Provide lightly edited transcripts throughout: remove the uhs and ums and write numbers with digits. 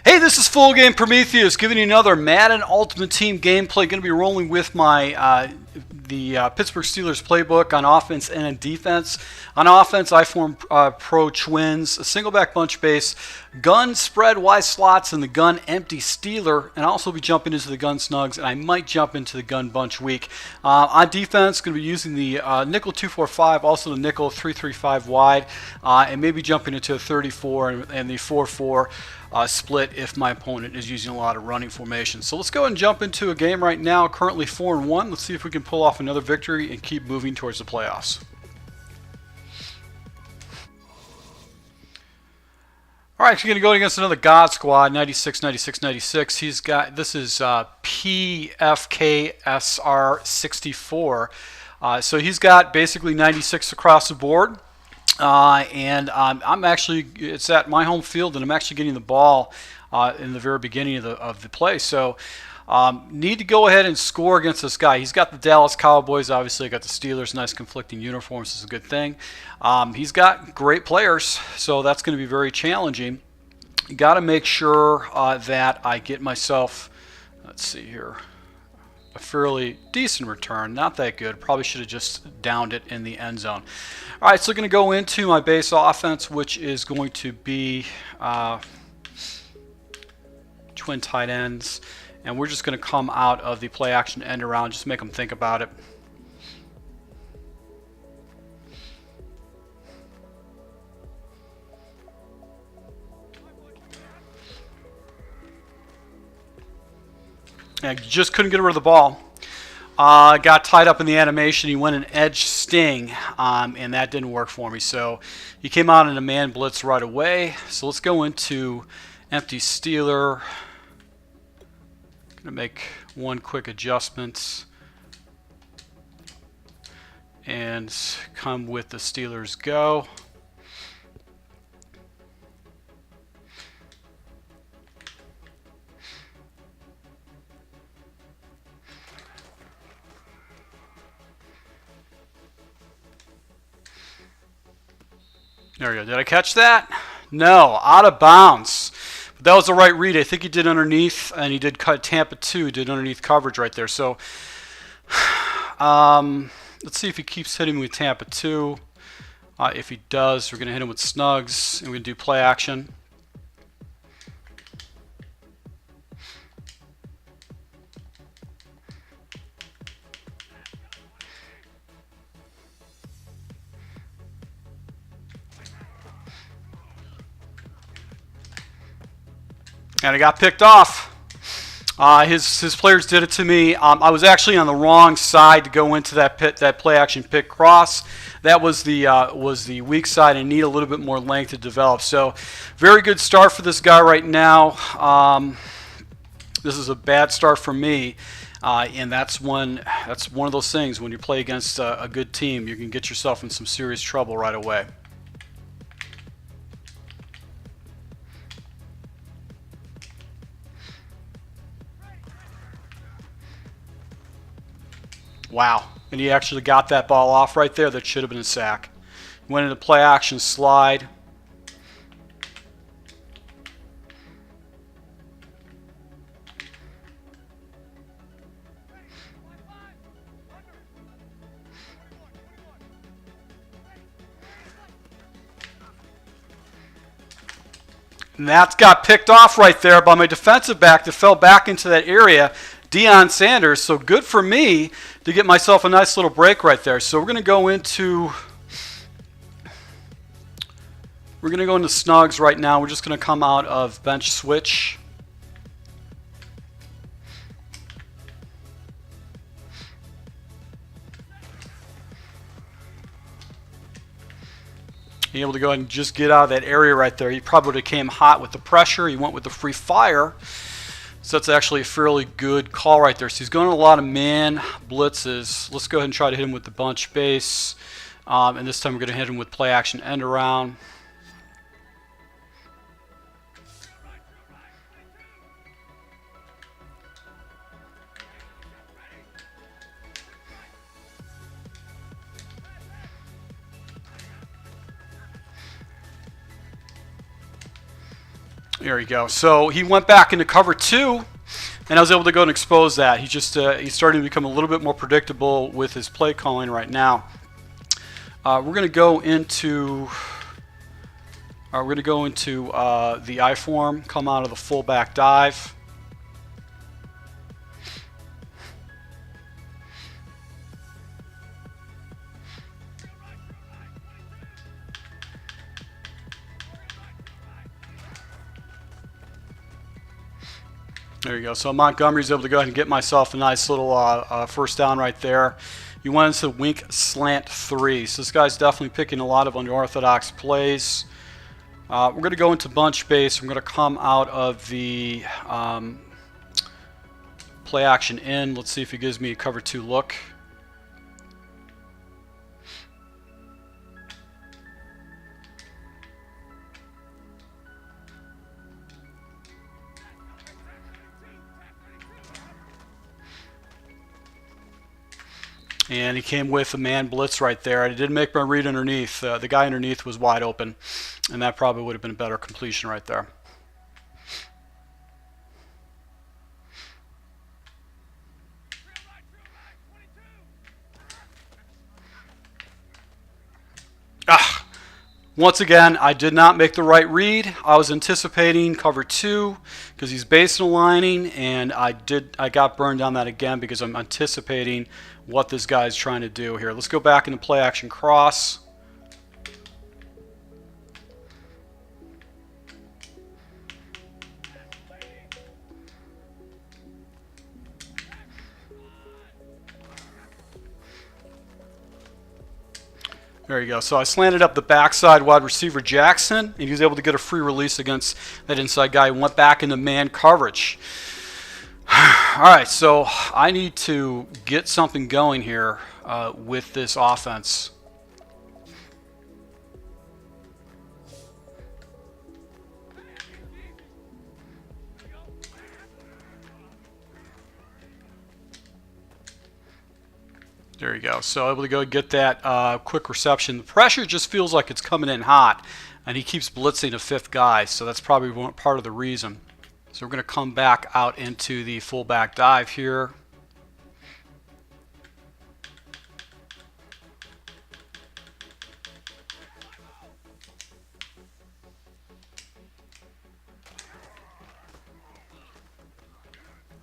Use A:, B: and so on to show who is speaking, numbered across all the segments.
A: Hey, this is Full Game Prometheus giving you another Madden Ultimate Team gameplay. Going to be rolling with my Pittsburgh Steelers playbook on offense and in defense. On offense, I form pro twins, a single back bunch base, gun spread Y slots, and the gun empty Steeler. And I'll also be jumping into the gun snugs, and I might jump into the gun bunch weak. On defense, going to be using the nickel 245, also the nickel 335 wide, and maybe jumping into a 34 and the 4-4. Split if my opponent is using a lot of running formation. So let's go ahead and jump into a game right now. Currently 4-1. Let's see if we can pull off another victory and keep moving towards the playoffs. All right, so we're going to go against another God Squad, 96, 96, 96. He's got, this is PFKSR64. So he's got basically 96 across the board. I'm actually, it's at my home field, and I'm actually getting the ball in the very beginning of the play. So need to go ahead and score against this guy. He's got the Dallas Cowboys, obviously got the Steelers, nice conflicting uniforms. This is a good thing. He's got great players, so that's going to be very challenging. Got to make sure that I get myself, let's see here, a fairly decent return. Not that good. Probably should have just downed it in the end zone. All right, so going to go into my base offense, which is going to be twin tight ends. And we're just going to come out of the play action end around, just make them think about it. And just couldn't get rid of the ball. Got tied up in the animation. He went an edge sting, and that didn't work for me. So he came out in a man blitz right away. So let's go into empty Steeler. Gonna make one quick adjustment and come with the Steelers go. There we go. Did I catch that? No, out of bounds. But that was the right read. I think he did underneath, and he did cut Tampa 2. He did underneath coverage right there. So let's see if he keeps hitting me with Tampa 2. If he does, we're going to hit him with snugs, and we're going to do play action. And I got picked off. His players did it to me. I was actually on the wrong side to go into that play action pick cross. That was the weak side. I need a little bit more length to develop. So very good start for this guy right now. This is a bad start for me, and that's one of those things when you play against a good team, you can get yourself in some serious trouble right away. Wow, and he actually got that ball off right there. That should have been a sack. Went into play action slide. And that got picked off right there by my defensive back that fell back into that area, Deion Sanders. So good for me to get myself a nice little break right there. So we're going to go into snugs right now. We're just going to come out of bench switch. Being able to go ahead and just get out of that area right there. He probably would have came hot with the pressure. He went with the free fire. So that's actually a fairly good call right there. So he's going a lot of man blitzes. Let's go ahead and try to hit him with the bunch base. And this time we're going to hit him with play action end around. There we go. So he went back into cover 2, and I was able to go and expose that. He just he's starting to become a little bit more predictable with his play calling right now. We're going to go into the I form, come out of the fullback dive. There you go. So Montgomery's able to go ahead and get myself a nice little first down right there. You went into wink slant 3. So this guy's definitely picking a lot of unorthodox plays. We're going to go into bunch base. I'm going to come out of the play action in. Let's see if he gives me a cover 2 look. And he came with a man blitz right there. I did make my read underneath. The guy underneath was wide open, and that probably would have been a better completion right there. Once again, I did not make the right read. I was anticipating cover 2 because he's base and aligning, and I got burned on that again because I'm anticipating what this guy's trying to do here. Let's go back into play action cross. There you go. So I slanted up the backside wide receiver Jackson, and he was able to get a free release against that inside guy. Went back into man coverage. All right, so I need to get something going here with this offense. There you go. So able to go get that quick reception. The pressure just feels like it's coming in hot, and he keeps blitzing a 5th guy, so that's probably part of the reason. So we're going to come back out into the fullback dive here.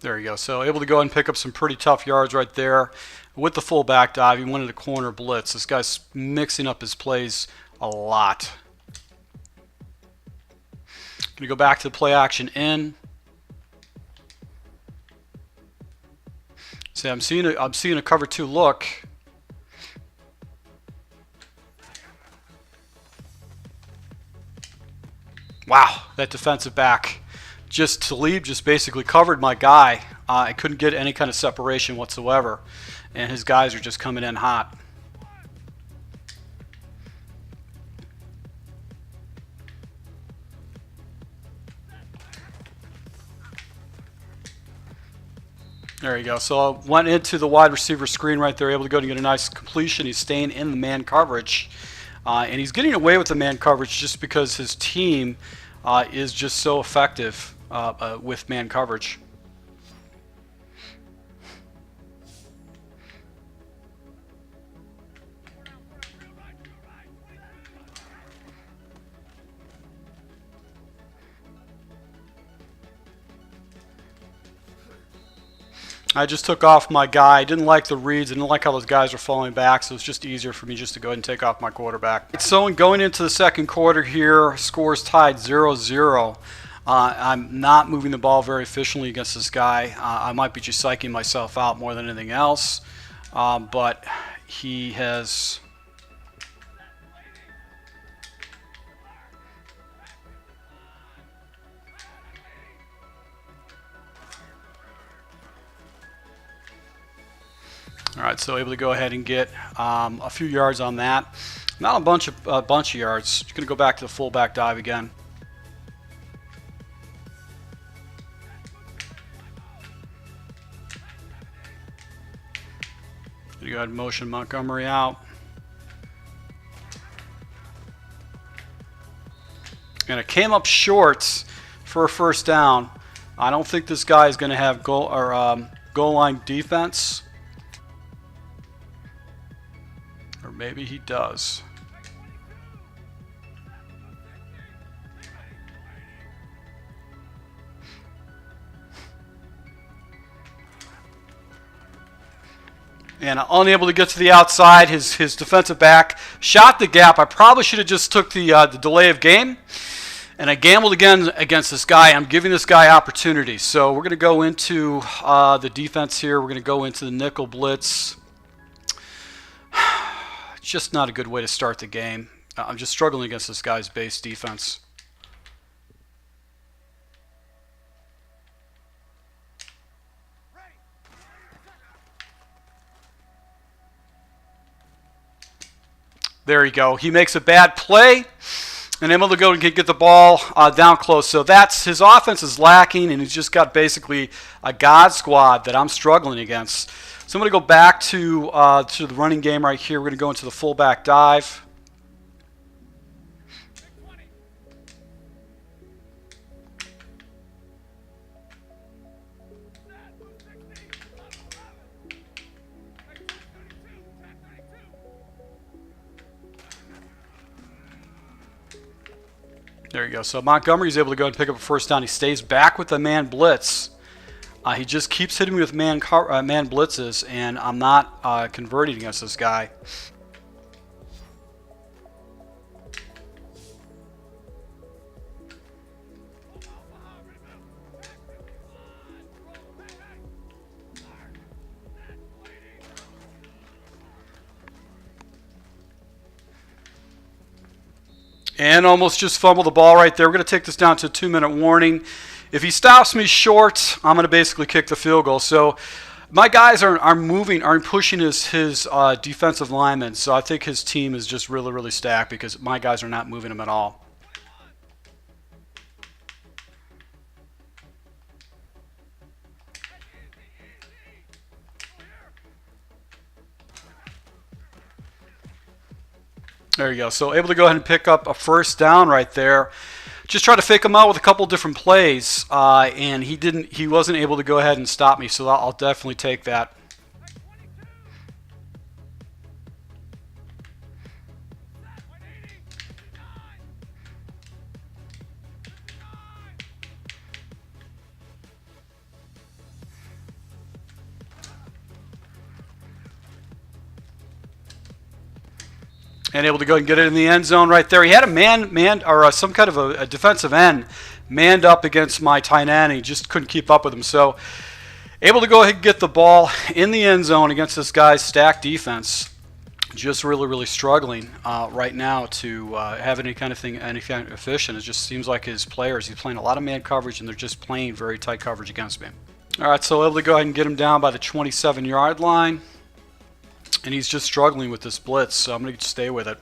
A: There you go. So able to go and pick up some pretty tough yards right there. With the fullback dive, he went into corner blitz. This guy's mixing up his plays a lot. Going to go back to the play action in. See, I'm seeing a cover 2 look. Wow, that defensive back. Talib just basically covered my guy. I couldn't get any kind of separation whatsoever, and his guys are just coming in hot. There you go. So I went into the wide receiver screen right there, able to go and get a nice completion. He's staying in the man coverage, and he's getting away with the man coverage just because his team is just so effective with man coverage. I just took off my guy. I didn't like the reads. I didn't like how those guys were falling back, so it's just easier for me just to go ahead and take off my quarterback. So going into the second quarter here, scores tied 0-0. I'm not moving the ball very efficiently against this guy. I might be just psyching myself out more than anything else, but he has... All right, so able to go ahead and get a few yards on that. Not a bunch of yards. Just gonna go back to the fullback dive again. Gonna go ahead and motion Montgomery out. And it came up short for a first down. I don't think this guy is going to have goal line defense. Or maybe he does. And unable to get to the outside, his defensive back shot the gap. I probably should have just took the delay of game. And I gambled again against this guy. I'm giving this guy opportunities. So we're going to go into the defense here. We're going to go into the nickel blitz. Just not a good way to start the game. I'm just struggling against this guy's base defense. There you go. He makes a bad play and able to go and get the ball down close. So that's his offense is lacking, and he's just got basically a God squad that I'm struggling against. So I'm going to go back to the running game right here. We're going to go into the fullback dive. There you go. So Montgomery's able to go and pick up a first down. He stays back with the man blitz. He just keeps hitting me with man blitzes, and I'm not converting against this guy. And almost just fumbled the ball right there. We're going to take this down to a 2-minute warning. If he stops me short, I'm going to basically kick the field goal. So my guys aren't pushing his defensive linemen. So I think his team is just really, really stacked because my guys are not moving him at all. There you go. So able to go ahead and pick up a first down right there. Just try to fake him out with a couple different plays, and he wasn't able to go ahead and stop me. So I'll definitely take that. And able to go and get it in the end zone right there. He had a some kind of a defensive end manned up against my tight end. He just couldn't keep up with him. So able to go ahead and get the ball in the end zone against this guy's stacked defense. Just really, really struggling right now to have any kind of efficient. It just seems like his players, he's playing a lot of man coverage, and they're just playing very tight coverage against me. All right, so able to go ahead and get him down by the 27-yard line. And he's just struggling with this blitz, so I'm going to stay with it.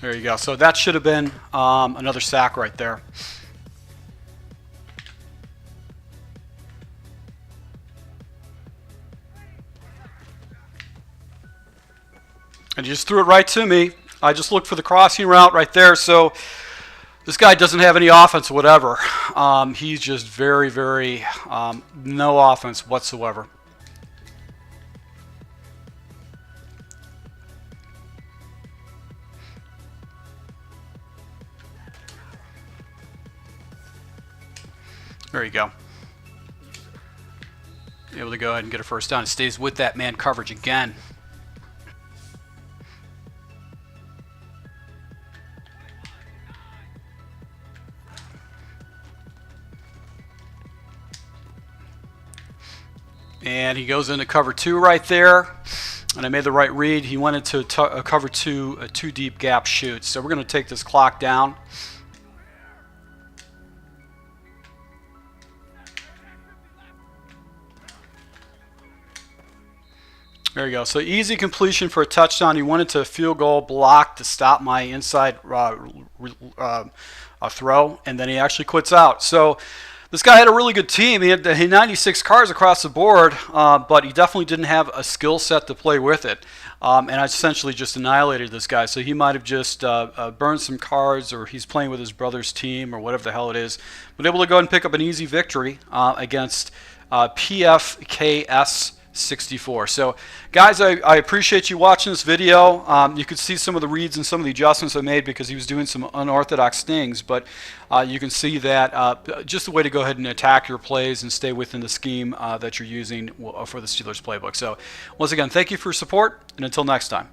A: There you go. So that should have been another sack right there. And he just threw it right to me. I just looked for the crossing route right there. So this guy doesn't have any offense whatever. He's just very, very no offense whatsoever. There you go. Able to go ahead and get a first down. It stays with that man coverage again. And he goes into cover 2 right there. And I made the right read. He went into cover 2, a 2 deep gap shoot. So we're going to take this clock down. There you go. So easy completion for a touchdown. He went into a field goal block to stop my inside throw. And then he actually quits out. So This guy had a really good team. He had 96 cards across the board, but he definitely didn't have a skill set to play with it. And I essentially just annihilated this guy. So he might have just burned some cards, or he's playing with his brother's team, or whatever the hell it is. But able to go ahead and pick up an easy victory against PFKS64. So, guys, I appreciate you watching this video. You could see some of the reads and some of the adjustments I made because he was doing some unorthodox things. But you can see that just the way to go ahead and attack your plays and stay within the scheme that you're using for the Steelers playbook. So, once again, thank you for your support, and until next time.